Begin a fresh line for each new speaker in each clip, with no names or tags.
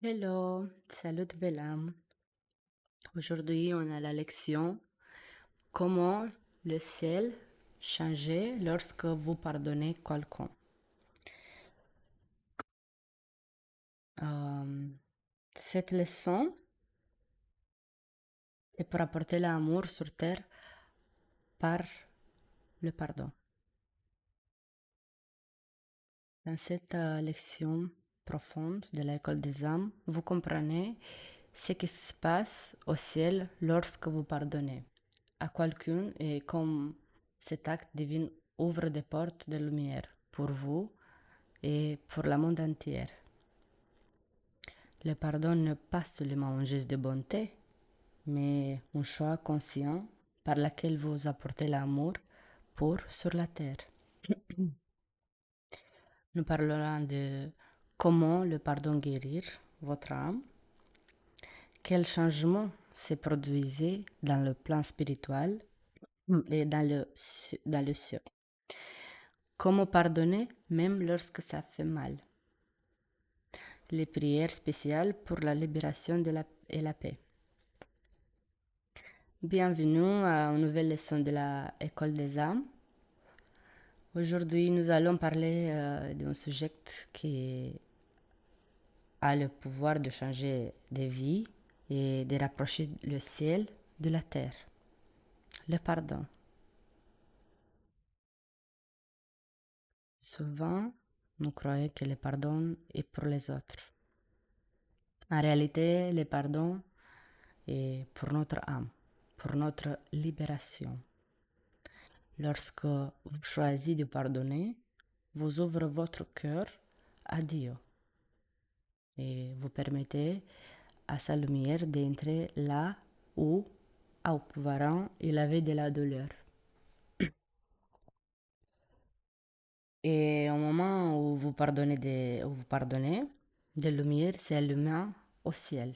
Hello, salut Bellam. Aujourd'hui, on a la lection comment le ciel change lorsque vous pardonnez quelqu'un. Euh, cette leçon est pour apporter l'amour sur terre par le pardon. Dans cette lection profonde de l'école des âmes, vous comprenez ce qui se passe au ciel lorsque vous pardonnez à quelqu'un et comme cet acte divin ouvre des portes de lumière pour vous et pour le monde entier. Le pardon n'est pas seulement un geste de bonté, mais un choix conscient par lequel vous apportez l'amour pour sur la terre. Nous parlerons de comment le pardon guérir votre âme, quel changement se produisait dans le plan spirituel et dans le ciel. Comment pardonner même lorsque ça fait mal. Les prières spéciales pour la libération et la paix. Bienvenue à une nouvelle leçon de l'école des âmes. Aujourd'hui, nous allons parler d'un sujet qui a le pouvoir de changer des vies et de rapprocher le ciel de la terre. Le pardon. Souvent, nous croyons que le pardon est pour les autres. En réalité, le pardon est pour notre âme, pour notre libération. Lorsque vous choisissez de pardonner, vous ouvrez votre cœur à Dieu et vous permettez à sa lumière d'entrer là où auparavant il avait de la douleur. Et au moment où vous pardonnez, de lumière s'alluma au ciel.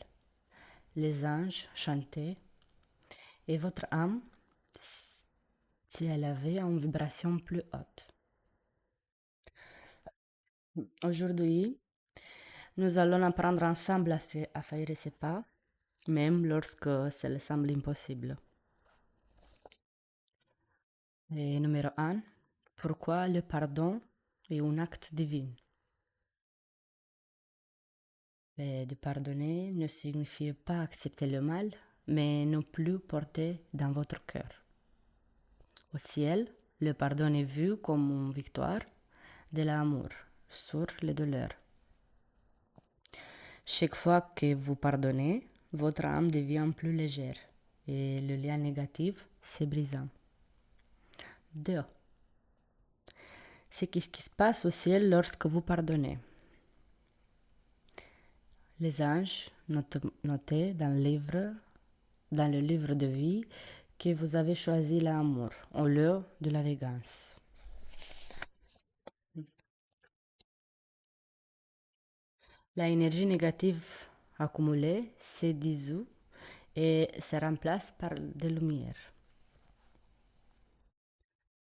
Les anges chantaient et votre âme s'élevait en vibration plus haute. Aujourd'hui, nous allons apprendre ensemble à faire ces pas, même lorsque cela semble impossible. Et numéro 1, pourquoi le pardon est un acte divin? Et de pardonner ne signifie pas accepter le mal, mais non plus porter dans votre cœur. Au ciel, le pardon est vu comme une victoire de l'amour sur les douleurs. Chaque fois que vous pardonnez, votre âme devient plus légère et le lien négatif se brise. 2. C'est ce qui se passe au ciel lorsque vous pardonnez. Les anges notaient dans le livre de vie que vous avez choisi l'amour au lieu de la vengeance. La énergie négative accumulée se dissout et se remplace par de lumière.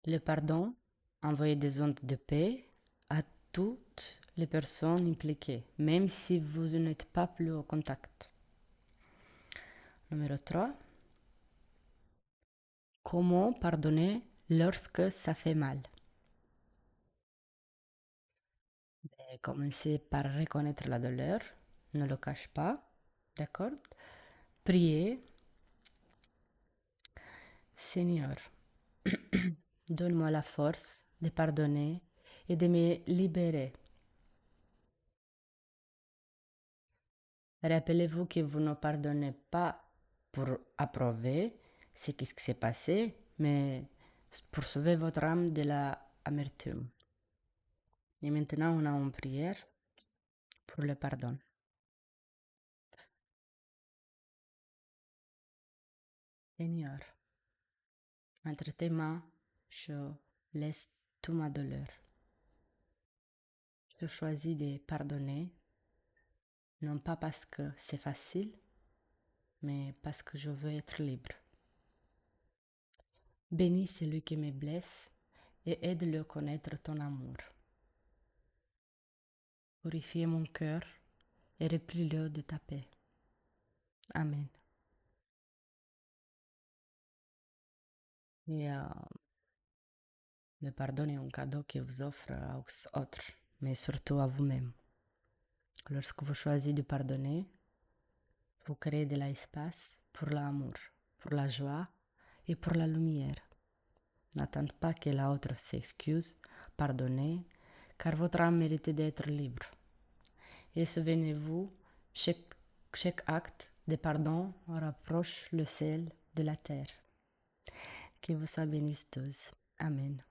Le pardon envoie des ondes de paix à toutes les personnes impliquées, même si vous n'êtes pas plus au contact. Numéro 3. Comment pardonner lorsque ça fait mal? Commencez par reconnaître la douleur, ne le cache pas, d'accord? Priez, Seigneur, donne-moi la force de pardonner et de me libérer. Rappelez-vous que vous ne pardonnez pas pour approuver ce qui s'est passé, mais pour sauver votre âme de l'amertume. Et maintenant, on a une prière pour le pardon. Seigneur, entre tes mains, je laisse toute ma douleur. Je choisis de pardonner, non pas parce que c'est facile, mais parce que je veux être libre. Bénis celui qui me blesse et aide-le à connaître ton amour. Purifiez mon cœur et remplis-le de ta paix. Amen. Et le pardon est un cadeau qui vous offre aux autres, mais surtout à vous-même. Lorsque vous choisissez de pardonner, vous créez de l'espace pour l'amour, pour la joie et pour la lumière. N'attendez pas que l'autre s'excuse, pardonnez, car votre âme mérite d'être libre. Et souvenez-vous, chaque acte de pardon rapproche le ciel de la terre. Que vous soyez bénis tous. Amen.